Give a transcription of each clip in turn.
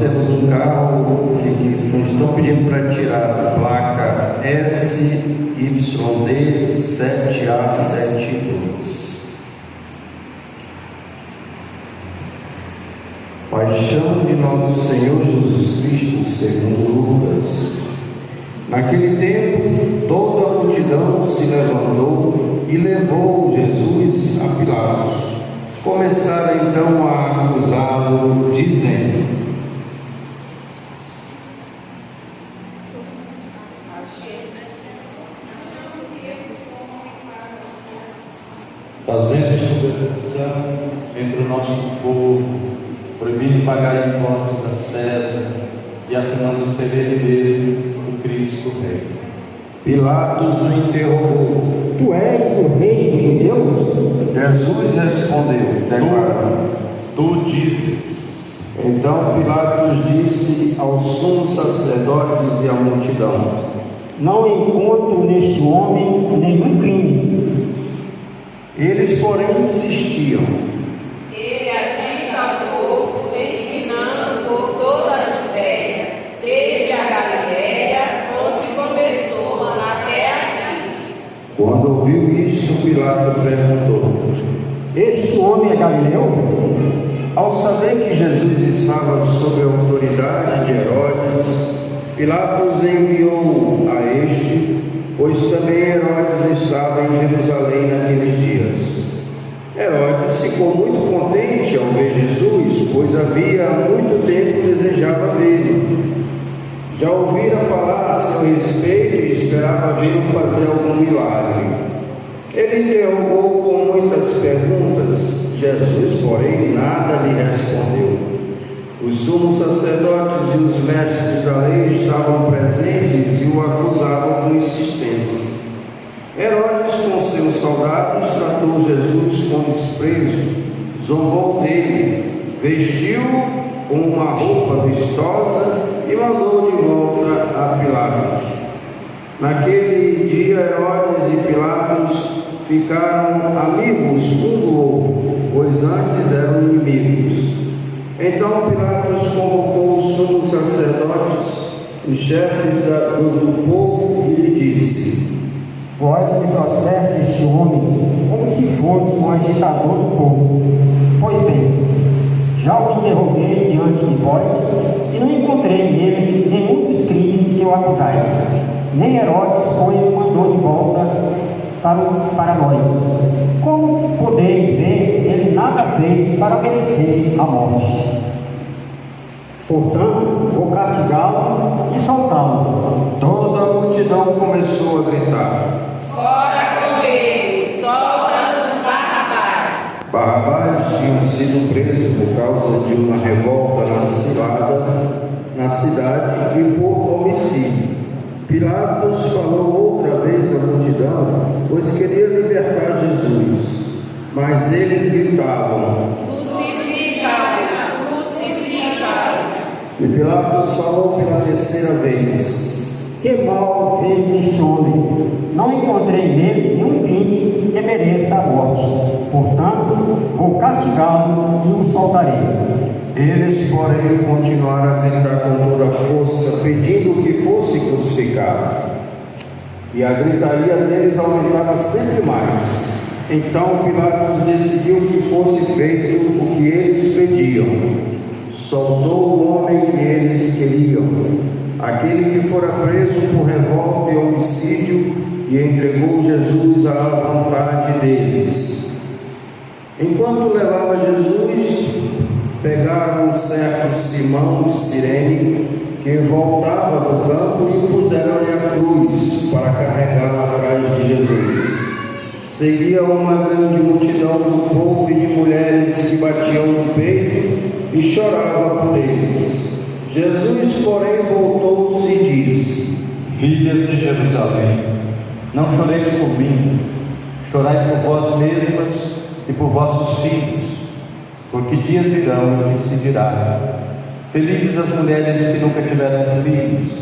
temos um carro que nos estão pedindo para tirar a placa SYD 7A72. Paixão de nosso Senhor Jesus Cristo, segundo Lucas. Naquele tempo, toda a multidão se levantou e levou Jesus a Pilatos. Começaram então a acusá-lo, dizendo: fazendo subversão entre o nosso povo, proibindo pagar impostos a César e afirmando ser ele mesmo o Cristo Rei. Pilatos o interrogou: Tu és o rei dos judeus? Jesus respondeu: declarou. Tu dizes. Então Pilatos disse aos sumos sacerdotes e à multidão: Não encontro neste homem nenhum crime. Eles, porém, insistiam: Ele agita o povo, ensinando por toda a Judéia, desde a Galileia, onde começou, até aqui. Quando ouviu isto, Pilatos perguntou: Este homem é galileu? Ao saber que Jesus estava sob a autoridade de Herodes, Pilatos enviou a este, pois também Herodes estava em Jerusalém naqueles dias. Herodes ficou muito contente ao ver Jesus, pois havia há muito tempo desejava vê-lo. Já ouvira falar a seu respeito e esperava vê-lo fazer algum milagre. Ele interrogou com muitas perguntas. Jesus, porém, nada lhe respondeu. Os sumos sacerdotes e os mestres da lei estavam presentes e o acusavam com insistência. Herodes, com seus soldados, tratou Jesus com desprezo, zombou dele, vestiu-o com uma roupa vistosa e mandou de volta a Pilatos. Naquele dia, Herodes e Pilatos ficaram amigos um do outro, pois antes eram inimigos. Então Pilatos convocou os sumos sacerdotes, os chefes do povo, e lhe disse: Vós me trouxeste este homem como se fosse um agitador do povo. Pois bem, já o interroguei diante de vós e não encontrei nele nenhum dos crimes que o acusais. Nem Herodes o mandou de volta para nós. Como podeis ver, ele nada fez para merecer a morte. Portanto, vou castigá-lo e soltá-lo. Toda a multidão começou a gritar: Fora com ele, solta-nos Barrabás. Barrabás tinha sido preso por causa de uma revolta na cidade e por homicídio. Pilatos falou outra vez à multidão, pois queria libertar Jesus, mas eles gritavam: Crucificai-o, crucificai-o. E Pilatos falou pela terceira vez: Que mal fez este homem? Não encontrei nele nenhum crime que mereça a morte. Portanto, vou castigá-lo e o soltarei. Eles, porém, continuaram a gritar com toda a força, pedindo que fosse crucificado. E a gritaria deles aumentava sempre mais. Então Pilatos decidiu que fosse feito o que eles pediam. Soltou o homem que eles queriam, aquele que fora preso por revolta e homicídio, e entregou Jesus à vontade deles. Enquanto levava Jesus, pegaram um certo Simão de Cirene, que voltava do campo, e puseram-lhe a cruz para carregá-la atrás de Jesus. Seguia uma grande multidão do povo e de mulheres que batiam no peito e choravam por eles. Jesus, porém, voltou-se e disse: Filhas de Jerusalém, não choreis por mim, chorai por vós mesmas e por vossos filhos, porque dias virão e se dirá: felizes as mulheres que nunca tiveram filhos,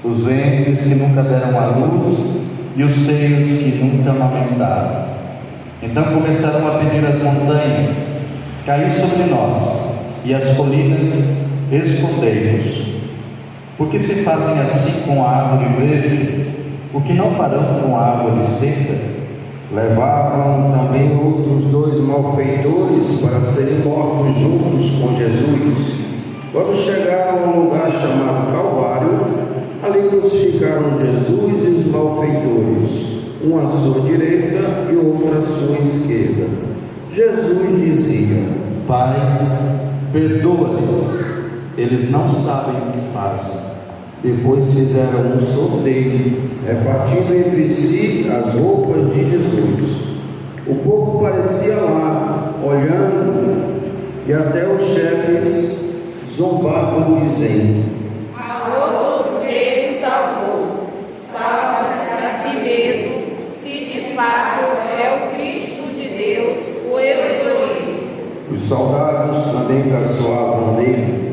os ventres que nunca deram à luz e os seios que nunca amamentaram. Então começaram a pedir as montanhas: caí sobre nós, e as colinas: respondei-vos: por que se fazem assim com a árvore verde, o que não farão com a árvore seca? Levavam também outros 2 malfeitores para serem mortos juntos com Jesus. Quando chegaram a um lugar chamado Calvário, ali crucificaram Jesus e os malfeitores, um à sua direita e outro à sua esquerda. Jesus dizia: Pai, perdoa-lhes, eles não sabem o que fazem. Depois fizeram um sorteio, repartindo entre si as roupas de Jesus. O povo parecia lá, olhando, e até os chefes zombavam, dizendo: a outros ele salvou, salva-se a si mesmo, se de fato é o Cristo de Deus, o escolhido. Os soldados também caçoavam dele,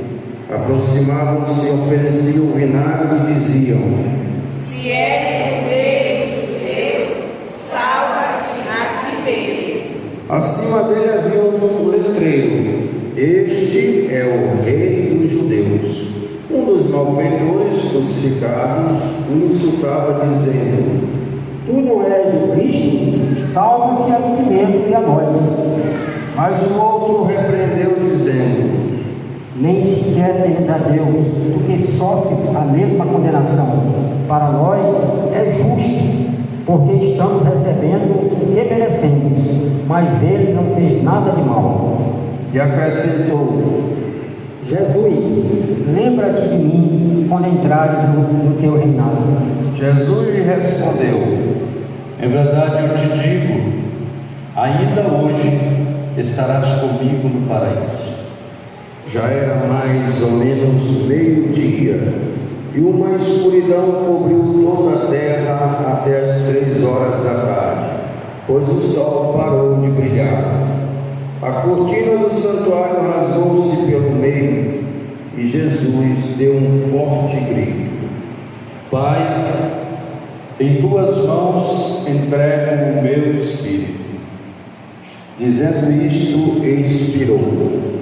aproximavam-se, ofereciam vinagre e diziam: se és o rei dos judeus, salva-te a ti mesmo. Acima dele havia um letreiro: este é o rei dos judeus. Um dos malfeitores crucificados o insultava, dizendo: Tu não és o Cristo? Salva-te a ti mesmo e a nós. mas o outro repreendeu, dizendo: Nem sequer temes a Deus, porque sofres a mesma condenação. Para nós é justo, porque estamos recebendo o que merecemos, mas ele não fez nada de mal. E acrescentou: Jesus, lembra-te de mim quando entrares no teu reinado. Jesus lhe respondeu: Em verdade eu te digo, ainda hoje estarás comigo no paraíso. Já era mais ou menos meio-dia, e uma escuridão cobriu toda a terra até as 3 horas da tarde, pois o sol parou de brilhar. A cortina do santuário rasgou-se pelo meio, e Jesus deu um forte grito: Pai, em tuas mãos entrego o meu espírito. Dizendo isto, expirou.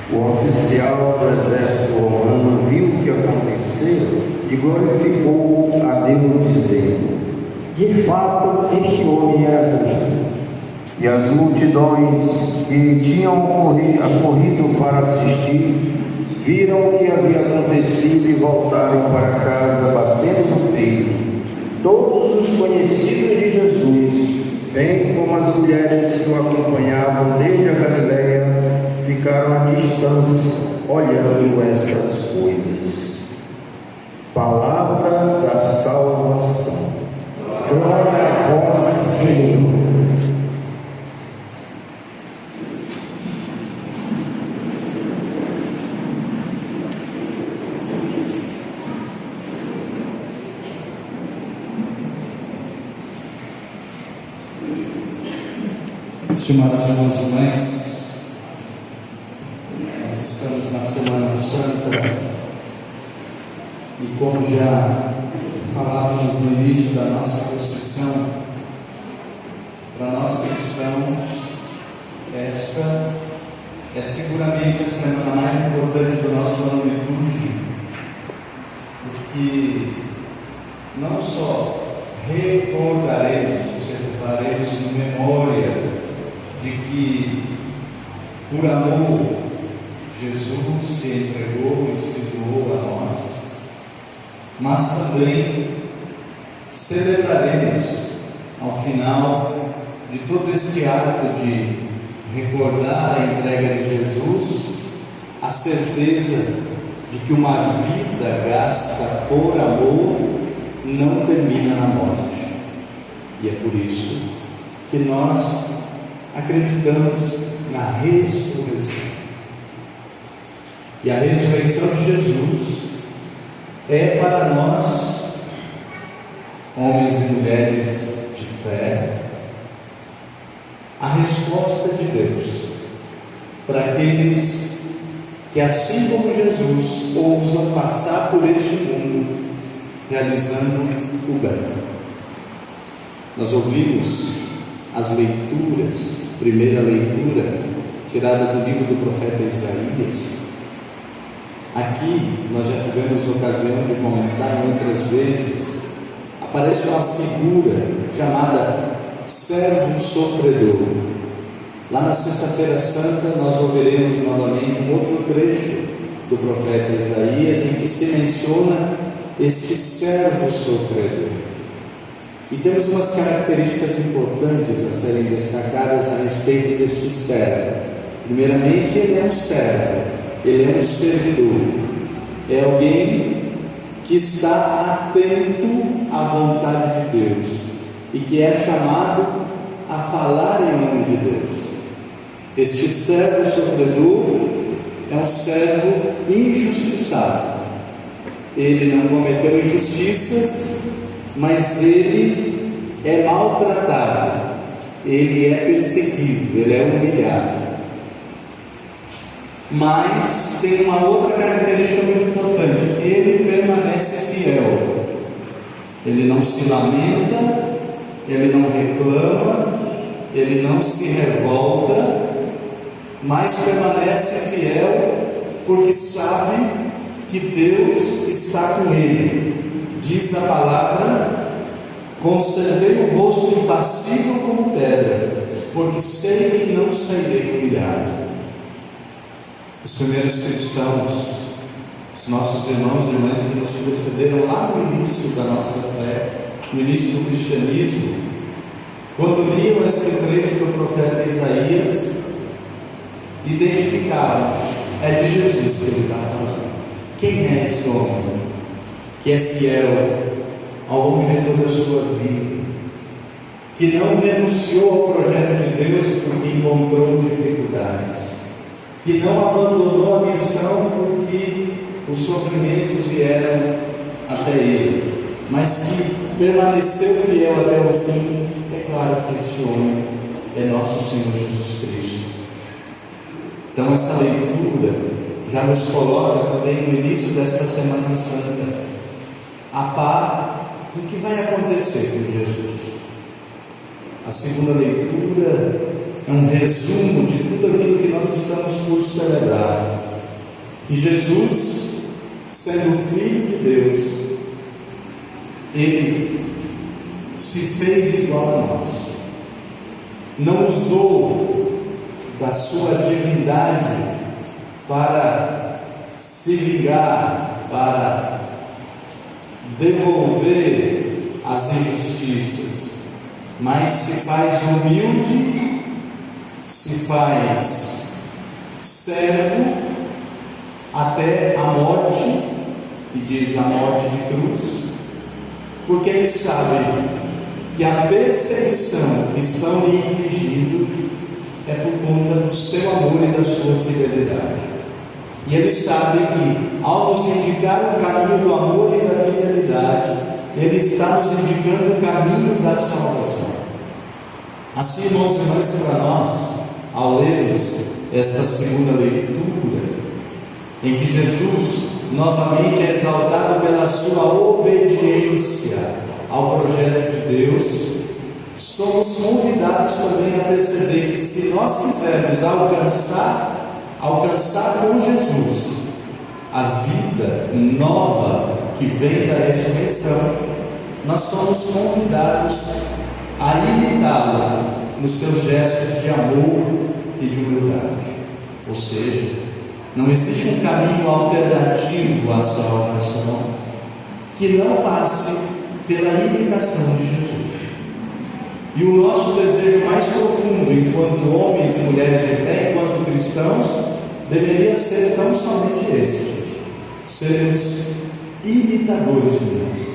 O oficial do exército romano viu o que aconteceu e glorificou a Deus, dizendo: De fato, este homem era justo. E as multidões que tinham acorrido para assistir viram o que havia acontecido e voltaram para casa batendo no peito. Todos os conhecidos de Jesus, bem como as mulheres que o acompanhavam desde a Galileia, ficaram à distância, olhando estas coisas. Palavra da salvação. Glória a vós, Senhor. Estimados irmãos e irmãs, nós estamos na Semana Santa e, como já falávamos no início da nossa procissão, para nós cristãos, esta é seguramente a semana mais importante do nosso ano litúrgico, porque não só recordaremos, ou seja, faremos em memória de que, por amor, Jesus se entregou e se doou a nós, mas também celebraremos, ao final de todo este ato de recordar a entrega de Jesus, a certeza de que uma vida gasta por amor não termina na morte. E é por isso que nós acreditamos na ressurreição. E a ressurreição de Jesus é para nós mulheres de fé, a resposta de Deus para aqueles que, assim como Jesus, ousam passar por este mundo realizando o bem. Nós ouvimos as leituras, primeira leitura tirada do livro do profeta Isaías. Aqui nós já tivemos ocasião de comentar outras vezes. Aparece uma figura chamada servo sofredor. Lá na Sexta-feira Santa nós ouviremos novamente um outro trecho do profeta Isaías em que se menciona este servo sofredor. E temos umas características importantes a serem destacadas a respeito deste servo. Primeiramente, ele é um servo, ele é um servidor, é alguém que está atento à vontade de Deus e que é chamado a falar em nome de Deus. Este servo sofredor é um servo injustiçado. Ele não cometeu injustiças, mas ele é maltratado, ele é perseguido, ele é humilhado. Mas tem uma outra característica muito importante: ele permanece fiel, ele não se lamenta, ele não reclama, ele não se revolta, mas permanece fiel porque sabe que Deus está com ele. Diz a palavra: conservei o rosto impassível como pedra, porque sei que não sairei humilhado. Os primeiros cristãos, os nossos irmãos e irmãs que nos precederam lá no início da nossa fé, no início do cristianismo, quando liam este trecho do profeta Isaías, identificavam: é de Jesus que ele está falando. Quem é esse homem que é fiel ao longo de toda a sua vida, que não renunciou ao projeto de Deus porque encontrou dificuldades, que não abandonou a missão porque os sofrimentos vieram até ele, mas que permaneceu fiel até o fim? É claro que este homem é nosso Senhor Jesus Cristo. Então essa leitura já nos coloca também no início desta Semana Santa a par do que vai acontecer com Jesus. A segunda leitura é um resumo de tudo aquilo que nós estamos por celebrar. Que Jesus, sendo Filho de Deus, ele se fez igual a nós, não usou da sua divindade para se vingar, para devolver as injustiças, mas se faz humilde, se faz servo até a morte, e diz a morte de cruz, porque ele sabe que a perseguição que estão lhe infligindo é por conta do seu amor e da sua fidelidade. E ele sabe que, ao nos indicar o caminho do amor e da fidelidade, ele está nos indicando o caminho da salvação. Assim, irmãos e irmãs, para nós, ao lermos esta segunda leitura, em que Jesus novamente é exaltado pela sua obediência ao projeto de Deus, somos convidados também a perceber que, se nós quisermos alcançar com Jesus a vida nova que vem da ressurreição, nós somos convidados a imitá-lo nos seus gestos de amor e de humildade. Ou seja, não existe um caminho alternativo à salvação que não passe pela imitação de Jesus. E o nosso desejo mais profundo, enquanto homens e mulheres de fé, enquanto cristãos, deveria ser tão somente este: sermos imitadores do Mestre.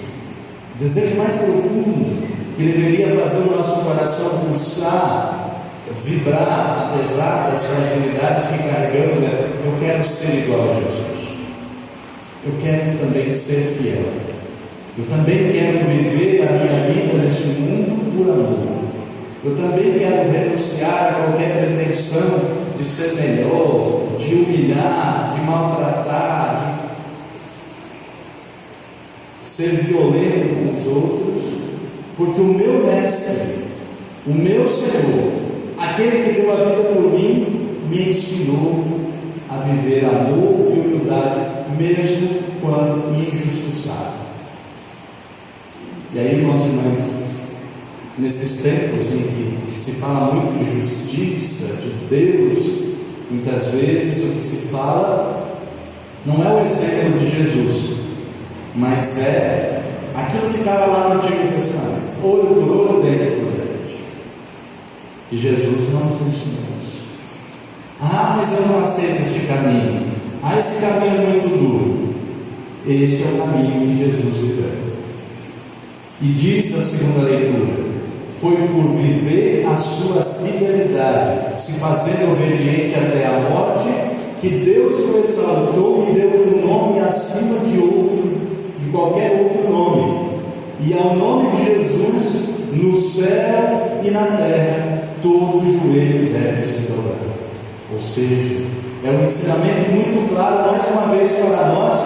O desejo mais profundo que deveria fazer o nosso coração pulsar, vibrar, apesar das fragilidades que carregamos, é: eu quero ser igual a Jesus, eu quero também ser fiel. Eu também quero viver a minha vida neste mundo por amor. Eu também quero renunciar a qualquer pretensão de ser melhor, de humilhar, de maltratar, de ser violento com os outros, porque o meu mestre, o meu Senhor, aquele que deu a vida por mim, me ensinou a viver amor e humildade, mesmo quando injustiçado. E aí, irmãos e irmãs, nesses tempos em que se fala muito de justiça, de Deus, muitas vezes o que se fala não é o exemplo de Jesus, mas é aquilo que estava lá no Antigo Testamento: olho por olho, dente por dente. E Jesus não nos ensinou isso. Ah, mas eu não aceito este caminho. Ah, esse caminho é muito duro. Este é o caminho que Jesus viveu. E diz a segunda leitura: foi por viver a sua fidelidade, se fazendo obediente até a morte, que Deus o exaltou e deu um nome acima de qualquer outro nome. E ao nome de Jesus, no céu e na terra, todo joelho deve se dobrar. Ou seja, é um ensinamento muito claro, mais uma vez para nós,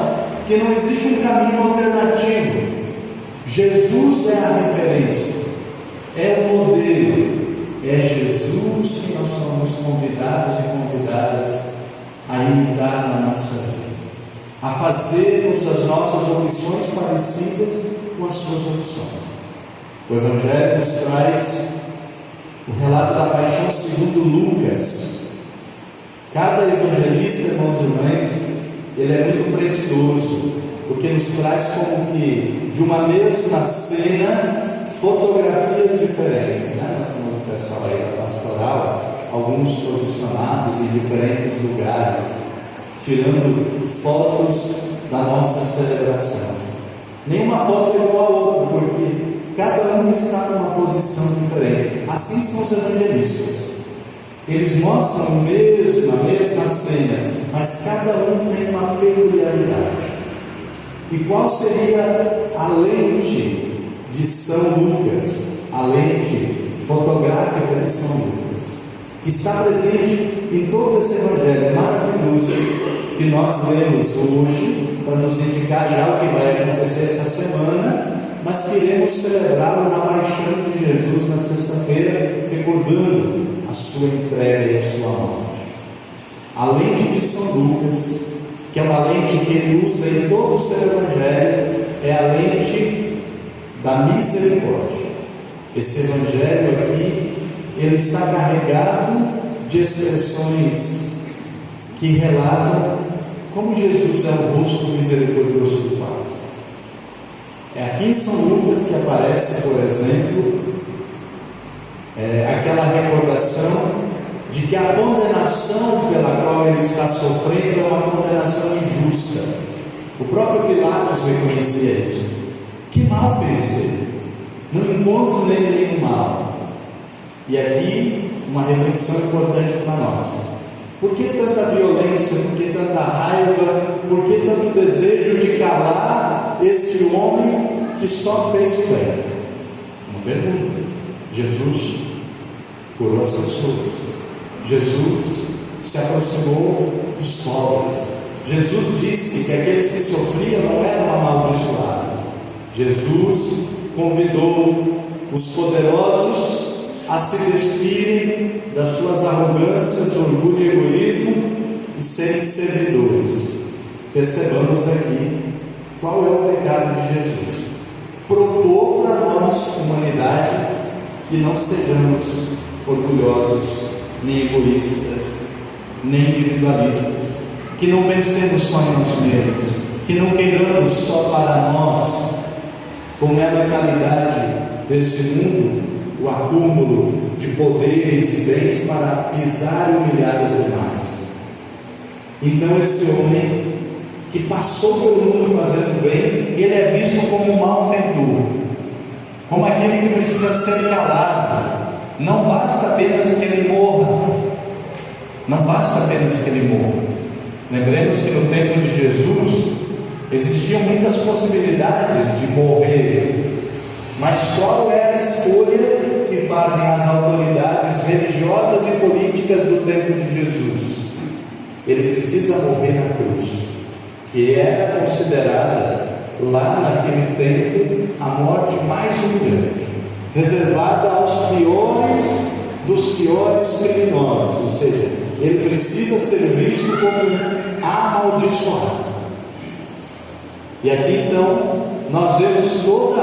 que não existe um caminho alternativo. Jesus é a referência, é o modelo, é Jesus que nós somos convidados e convidadas a imitar na nossa vida, a fazermos as nossas opções parecidas com as suas opções. O Evangelho nos traz o relato da paixão segundo Lucas. Cada evangelista, irmãos e irmãs, ele é muito precioso, porque nos traz como que de uma mesma cena fotografias diferentes, né? Nós temos o pessoal aí da pastoral, alguns posicionados em diferentes lugares, tirando fotos da nossa celebração. Nenhuma foto é igual a outra, porque cada um está numa posição diferente. Assim são os evangelistas. Eles mostram a mesma cena, mas cada um tem uma peculiaridade. E qual seria a lente de São Lucas, a lente fotográfica de São Lucas, que está presente em todo esse evangelho maravilhoso que nós lemos hoje, para nos indicar já o que vai acontecer esta semana, mas queremos celebrá-lo na paixão de Jesus na sexta-feira, recordando a sua entrega e a sua morte. A lente de São Lucas, que é uma lente que ele usa em todo o seu evangelho, é a lente da misericórdia. Esse evangelho aqui, ele está carregado de expressões que relatam como Jesus é o rosto misericordioso do Pai. É aqui em São Lucas que aparece, por exemplo, aquela recordação de que a condenação pela qual ele está sofrendo é uma condenação injusta. O próprio Pilatos reconhecia isso. Que mal fez ele? Não encontro nele nenhum mal. E aqui uma reflexão importante para nós: por que tanta violência? Por que tanta raiva? Por que tanto desejo de calar este homem que só fez o bem? Uma pergunta. Jesus curou as pessoas. Jesus se aproximou dos pobres. Jesus disse que aqueles que sofriam não eram amaldiçoados. Jesus convidou os poderosos a se despirem das suas arrogâncias, orgulho e egoísmo e serem servidores. Percebamos aqui qual é o pecado de Jesus: propor para nós, humanidade, que não sejamos orgulhosos, nem egoístas, nem individualistas, que não pensemos só em nós mesmos, que não queiramos só para nós, como é a mentalidade desse mundo, o acúmulo de poderes e bens para pisar e humilhar os demais. Então esse homem que passou pelo mundo fazendo bem, ele é visto como um malfeitor, como aquele que precisa ser calado. Não basta apenas que ele morra. Não basta apenas que ele morra. Lembremos que no tempo de Jesus, Existiam muitas possibilidades de morrer, mas qual é a escolha que fazem as autoridades religiosas e políticas do tempo de Jesus? Ele precisa morrer na cruz, que era considerada lá naquele tempo a morte mais humilhante, reservada aos piores dos piores criminosos, ou seja, ele precisa ser visto como amaldiçoado. E aqui então nós vemos toda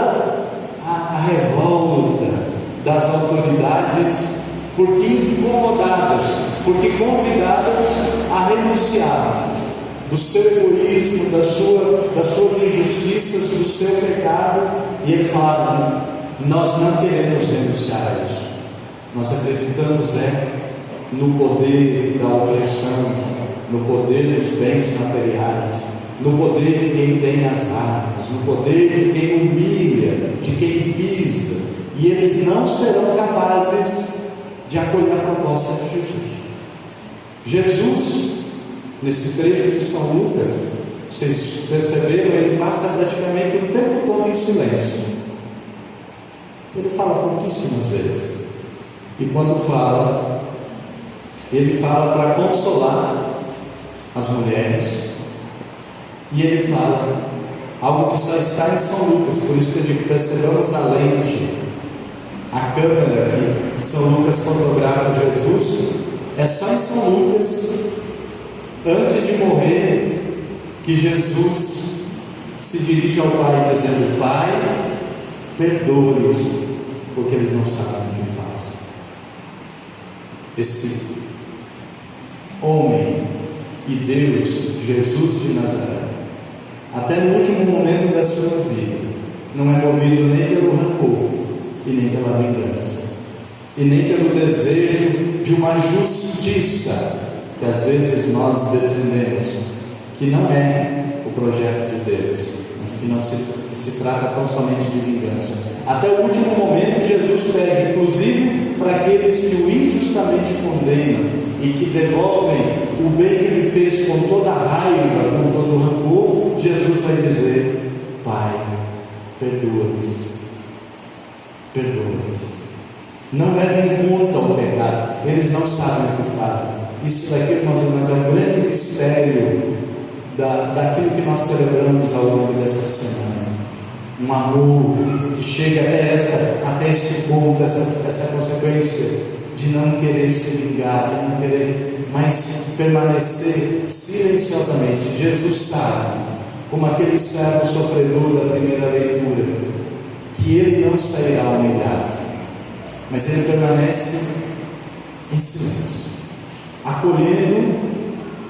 a revolta das autoridades, porque incomodadas, porque convidadas a renunciar do seu egoísmo, das suas injustiças, do seu pecado, e eles falaram: nós não queremos renunciar a isso, nós acreditamos no poder da opressão, no poder dos bens materiais, no poder de quem tem as armas, no poder de quem humilha, de quem pisa, e eles não serão capazes de acolher a proposta de Jesus. Nesse trecho de São Lucas, vocês perceberam, ele passa praticamente o tempo todo em silêncio. Ele fala pouquíssimas vezes, e quando fala, ele fala para consolar as mulheres, e ele fala algo que só está em São Lucas. Por isso que eu digo, percebamos a lente, a câmera que São Lucas fotografa Jesus, é só em São Lucas, antes de morrer, que Jesus se dirige ao Pai dizendo: Pai, perdoa-lhes, porque eles não sabem o que fazem. Esse homem e Deus, Jesus de Nazaré, até no último momento da sua vida, não é movido nem pelo rancor e nem pela vingança, e nem pelo desejo de uma justiça que às vezes nós defendemos, que não é o projeto de Deus, mas que não se trata tão somente de vingança. Até o último momento Jesus pede, inclusive para aqueles que o injustamente condenam e que devolvem o bem que ele fez com toda a raiva, com todo o rancor, Jesus vai dizer: Pai, perdoa-lhes, perdoa-lhes. Não levem em conta o pecado, eles não sabem o que fazem. Isso daqui, irmãos, é um grande mistério daquilo que nós celebramos ao longo dessa semana. Um amor que chega até este ponto, essa consequência de não querer se vingar, de não querer mais permanecer silenciosamente. Jesus sabe, como aquele servo sofredor da primeira leitura, que ele não sairá humilhado, mas ele permanece em silêncio, acolhendo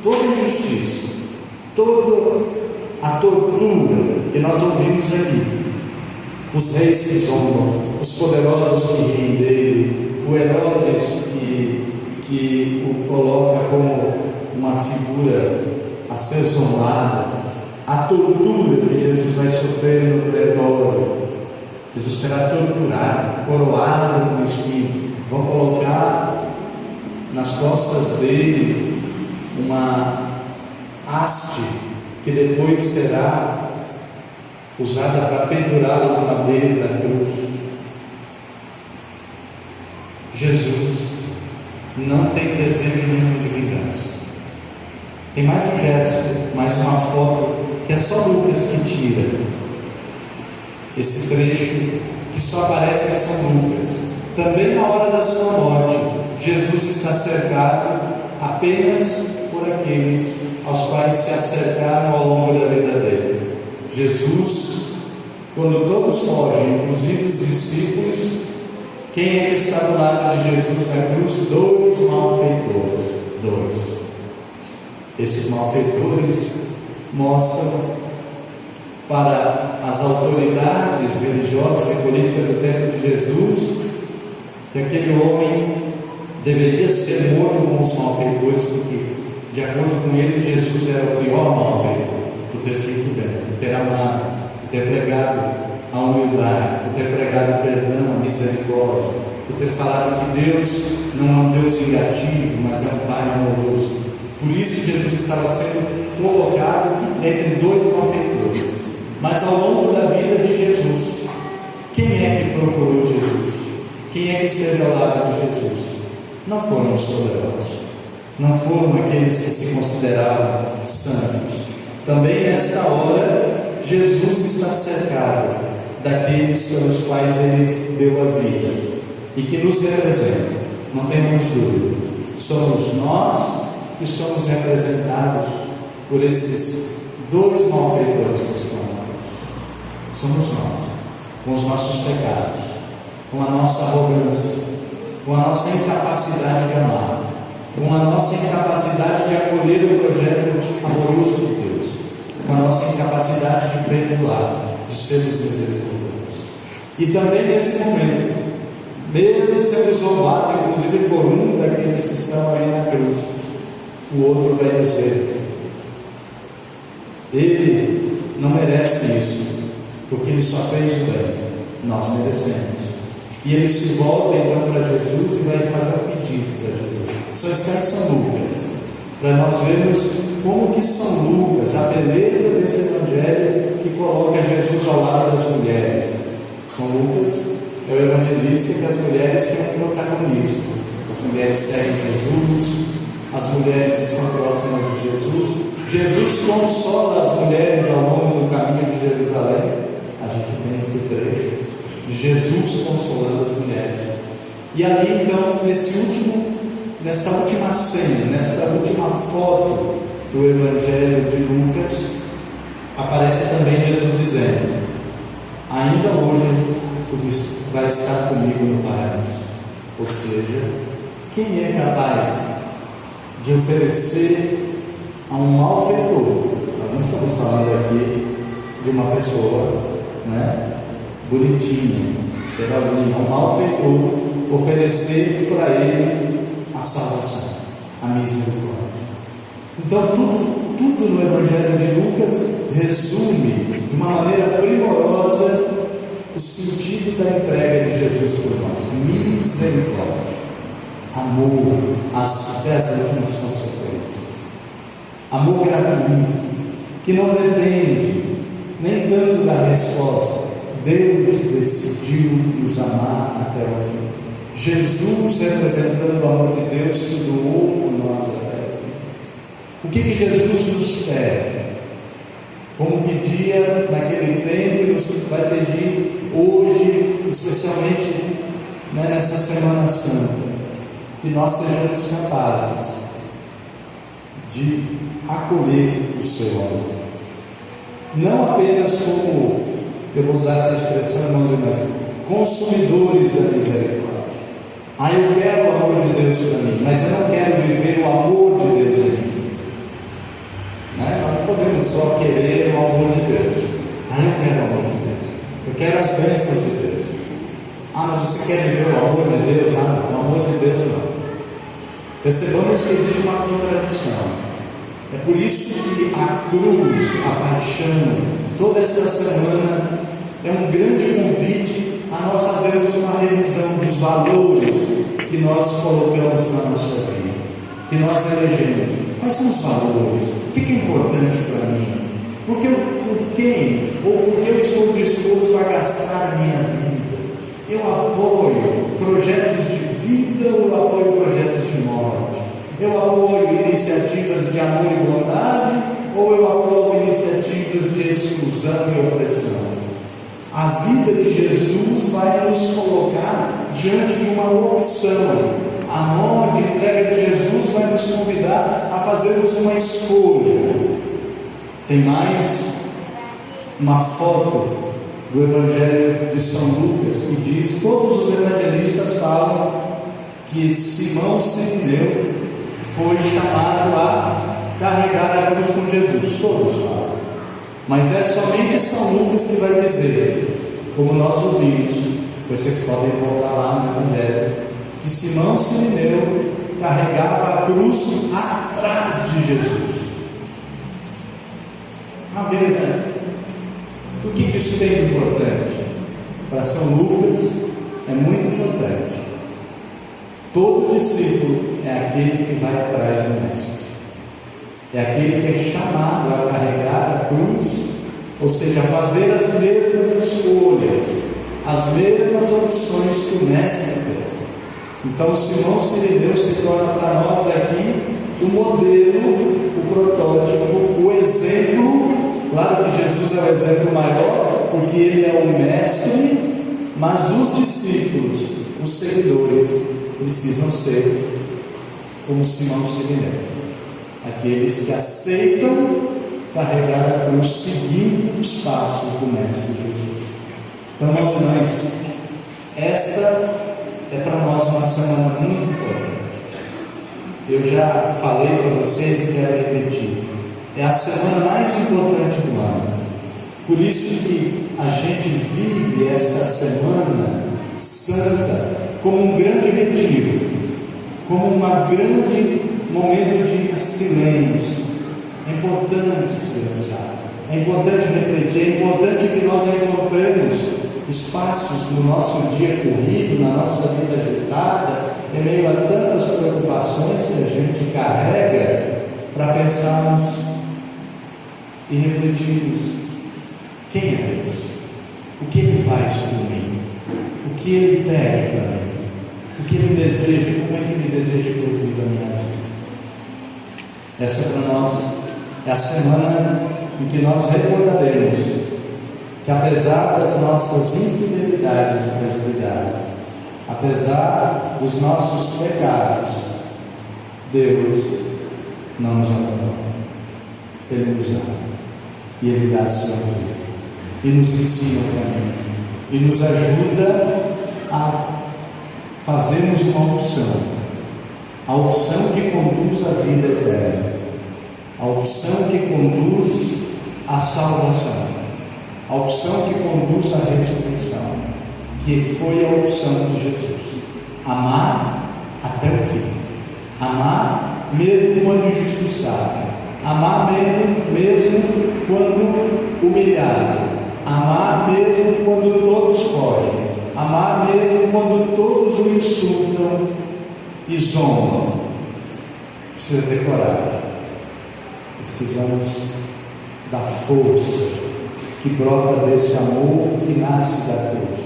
toda injustiça, toda a tortura que nós ouvimos aqui. Os reis que zombam, os poderosos que riem dele, o Herodes que o coloca como uma figura a ser zombada, a tortura que Jesus vai sofrer no pretório. Jesus será torturado, coroado com espinho, vão colocar nas costas dele uma haste que depois será usada para pendurá-lo no madeiro da cruz. Jesus não tem desejo nenhum de vingança. Tem mais um gesto, mais uma foto que é só Lucas que tira. Esse trecho que só aparece em São Lucas. Também na hora da sua morte, Jesus está cercado apenas por aqueles aos quais se acercaram ao longo da vida dele. Jesus, quando todos fogem, inclusive os discípulos, quem é que está do lado de Jesus na cruz? Dois malfeitores. Dois. Esses malfeitores mostram para as autoridades religiosas e políticas do tempo de Jesus que aquele homem deveria ser morto com os malfeitores, porque, de acordo com eles, Jesus era o pior malfeitor, por ter feito bem, por ter amado, por ter pregado a humildade, por ter pregado o perdão, a misericórdia, por ter falado que Deus não é um Deus vingativo, mas é um Pai amoroso. Por isso Jesus estava sendo colocado entre dois malfeitores. Mas ao longo da vida de Jesus, quem é que procurou Jesus? Quem é que esteve ao lado de Jesus? Não foram os poderosos, não foram aqueles que se consideravam santos. Também nesta hora, Jesus está cercado daqueles pelos quais Ele deu a vida e que nos representam. Não tenhamos dúvida, somos nós que somos representados por esses dois malfeitores que estão lá. Somos nós, com os nossos pecados, com a nossa arrogância, com a nossa incapacidade de amar, com a nossa incapacidade de acolher o projeto amoroso de Deus, com a nossa incapacidade de perdoar, de sermos misericordiosos. E também nesse momento, mesmo sendo zombado, inclusive por um daqueles que estão aí na cruz, o outro vai dizer: ele não merece isso, porque ele só fez o bem, nós merecemos. E ele se volta então para Jesus e vai fazer um pedido para Jesus. Só está em São Lucas, para nós vermos como que São Lucas, a beleza desse evangelho que coloca Jesus ao lado das mulheres. São Lucas é o evangelista que as mulheres têm um protagonismo. As mulheres seguem Jesus, as mulheres estão próximas de Jesus. Jesus consola as mulheres ao longo do caminho de Jerusalém. A gente tem esse trecho de Jesus consolando as mulheres. E ali então, nesta última cena, nesta última foto do Evangelho de Lucas, aparece também Jesus dizendo: ainda hoje tu vai estar comigo no paraíso. Ou seja, quem é capaz de oferecer a um malfeitor? Nós não estamos falando aqui de uma pessoa, bonitinha, legalzinha, um malfeitor, oferecer para ele a salvação, a misericórdia. Então tudo no Evangelho de Lucas resume de uma maneira primorosa o sentido da entrega de Jesus por nós: misericórdia, amor, até as últimas consequências, amor gratuito, que não depende nem tanto da resposta. Deus decidiu nos amar até o fim. Jesus, representando o amor de Deus, se doou por nós até o fim. O que Jesus nos pede? Como pedia naquele tempo, e nos vai pedir hoje, especialmente nessa Semana Santa, que nós sejamos capazes de acolher o seu amor. Não apenas como, eu vou usar essa expressão, irmãos e irmãs, consumidores da misericórdia. Eu quero o amor de Deus para mim, mas eu não quero viver o amor de Deus em mim. Nós não podemos só querer o amor de Deus. Eu quero o amor de Deus, eu quero as bênçãos de Deus. Mas você quer viver o amor de Deus? O amor de Deus não. Percebamos que existe uma contradição. É por isso que a cruz, a paixão, toda esta semana é um grande convite a nós fazermos uma revisão dos valores que nós colocamos na nossa vida, que nós elegemos. Quais são os valores? O que é importante para mim? Por quem ou por que eu estou disposto a gastar a minha vida? Eu apoio projetos de vida ou eu apoio projetos de morte? Eu apoio iniciativas de amor e bondade ou eu aprovo iniciativas de exclusão e opressão? A vida de Jesus vai nos colocar diante de uma opção. A morte, a entrega de Jesus vai nos convidar a fazermos uma escolha. Tem mais uma foto do Evangelho de São Lucas que diz: todos os evangelistas falam que Simão Sirineu foi chamado a carregar a cruz com Jesus. Todos falam. Mas é somente São Lucas que vai dizer, como nós ouvimos, vocês podem voltar lá no Evangelho, que Simão Sirineu carregava a cruz atrás de Jesus. O que isso tem de importante? Para São Lucas é muito importante. Todo discípulo é aquele que vai atrás do Mestre. É aquele que é chamado a carregar a cruz, ou seja, a fazer as mesmas escolhas, as mesmas opções que o Mestre fez. Então, Simão Sirineu se torna para nós aqui o modelo, o protótipo, o exemplo. Claro que Jesus é o exemplo maior, porque ele é o Mestre, mas os discípulos, os seguidores, precisam ser como Simão Sirineu, aqueles que aceitam carregar a cruz seguindo os passos do Mestre Jesus. Então, meus irmãos, esta é para nós uma semana muito importante. Eu já falei para vocês e quero repetir: é a semana mais importante do ano. Por isso que a gente vive esta semana santa como um grande retiro, como um grande momento de silêncio. É importante silenciar, é importante refletir, é importante que nós encontremos espaços no nosso dia corrido, na nossa vida agitada, em meio a tantas preocupações que a gente carrega, para pensarmos e refletirmos: quem é Deus? O que Ele faz por mim? O que Ele pede para mim? O que Ele deseja? Como é que Ele deseja que eu viva a minha vida? Essa para nós é a semana em que nós recordaremos que, apesar das nossas infidelidades e fragilidades, apesar dos nossos pecados, Deus não nos abandona. Ele nos ama e Ele dá a sua vida e nos ensina o caminho e nos ajuda a fazermos uma opção, a opção que conduz à vida eterna, a opção que conduz à salvação, a opção que conduz à ressurreição, que foi a opção de Jesus: amar até o fim, amar mesmo quando injustiçado, amar mesmo quando humilhado, amar mesmo quando todos fogem, amar mesmo quando todos o insultam e zombam. Precisa ter coragem. Precisamos da força que brota desse amor que nasce da cruz.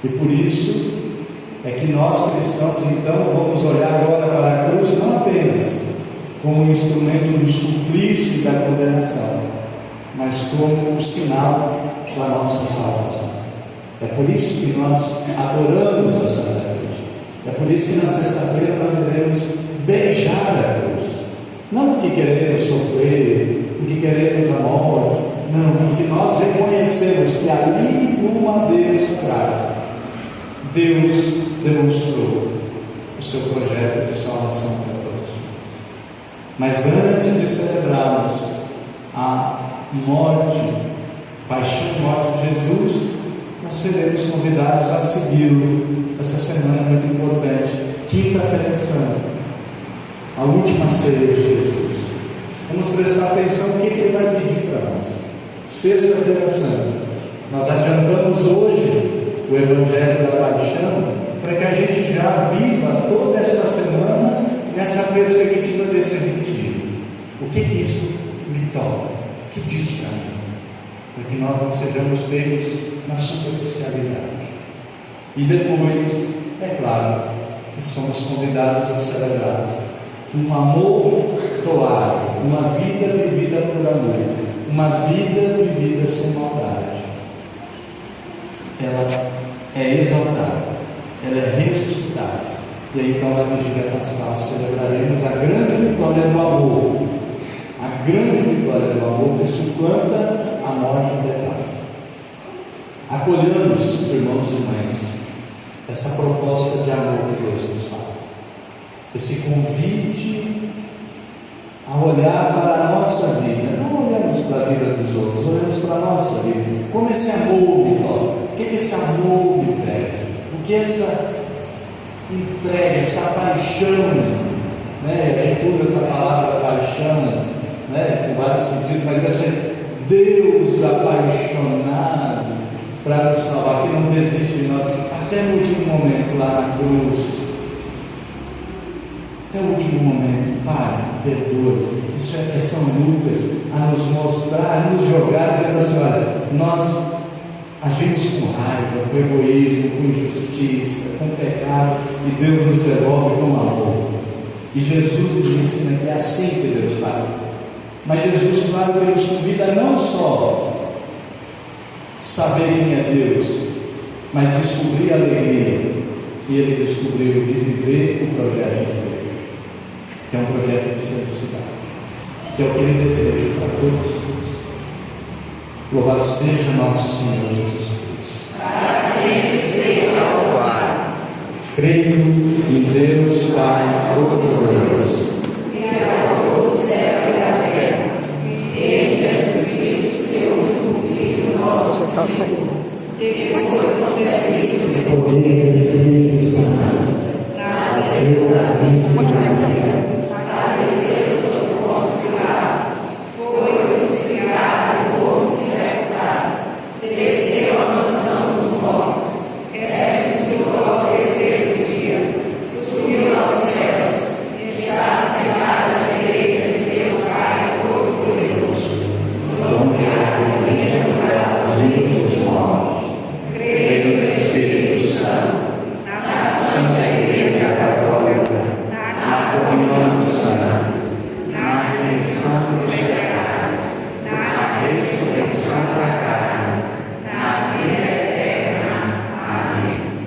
E por isso é que nós cristãos, então, vamos olhar agora para a cruz não apenas como um instrumento do suplício e da condenação, mas como um sinal da nossa salvação. É por isso que nós adoramos a Santa Cruz. É por isso que na sexta-feira nós iremos beijar a cruz. Não porque queremos sofrer, porque queremos a morte, não, porque nós reconhecemos que ali no madeiro sagrado Deus demonstrou o seu projeto de salvação para todos. Mas antes de celebrarmos a morte, paixão e morte de Jesus, nós seremos convidados a segui-lo essa semana muito importante, Quinta-feira Santa, a última ceia de Jesus. Vamos prestar atenção no que Ele vai pedir para nós. Sexta-feira Santa, nós adiantamos hoje o Evangelho da Paixão, para que a gente já viva toda esta semana nessa perspectiva desse retiro. O que isso me toca? O que diz para mim? Para que nós não sejamos pegos na superficialidade. E depois, é claro, que somos convidados a celebrar um amor doado, uma vida vivida por amor, uma vida vivida sem maldade. Ela é exaltada, ela é ressuscitada. E aí, então, na Vigília Pascal, celebraremos a grande vitória do amor, a grande vitória do amor que suplanta a morte do pecado. Acolhamos, irmãos e irmãs, essa proposta de amor que Deus nos faz, esse convite a olhar para a nossa vida. Não olhamos para a vida dos outros, olhamos para a nossa vida. Como esse amor me toca, o que esse amor me pede, o que essa entrega, essa paixão, né? A gente usa essa palavra paixão, né? Com vários sentidos, mas esse Deus apaixonado para nos salvar, que não desiste de nós, até o último momento lá na cruz, até o último momento. Pai, perdoa. Isso é São Lucas a nos mostrar, a nos jogar, dizendo assim: olha, nós agimos com raiva, com egoísmo, com injustiça, com pecado, e Deus nos devolve com amor. E Jesus nos ensina que é assim que Deus faz. Mas Jesus, claro, que nos convida não só saber quem é Deus, mas descobrir a alegria que Ele descobriu de viver o projeto de Deus, que é um projeto de felicidade, que é o que Ele deseja para todos nós. Louvado seja nosso Senhor Jesus Cristo. Para sempre seja louvado. Creio em Deus Pai Todo-Poderoso, Criador do céu e da terra, e Jesus Cristo, seu único Filho, nosso Senhor, que foi concebido poder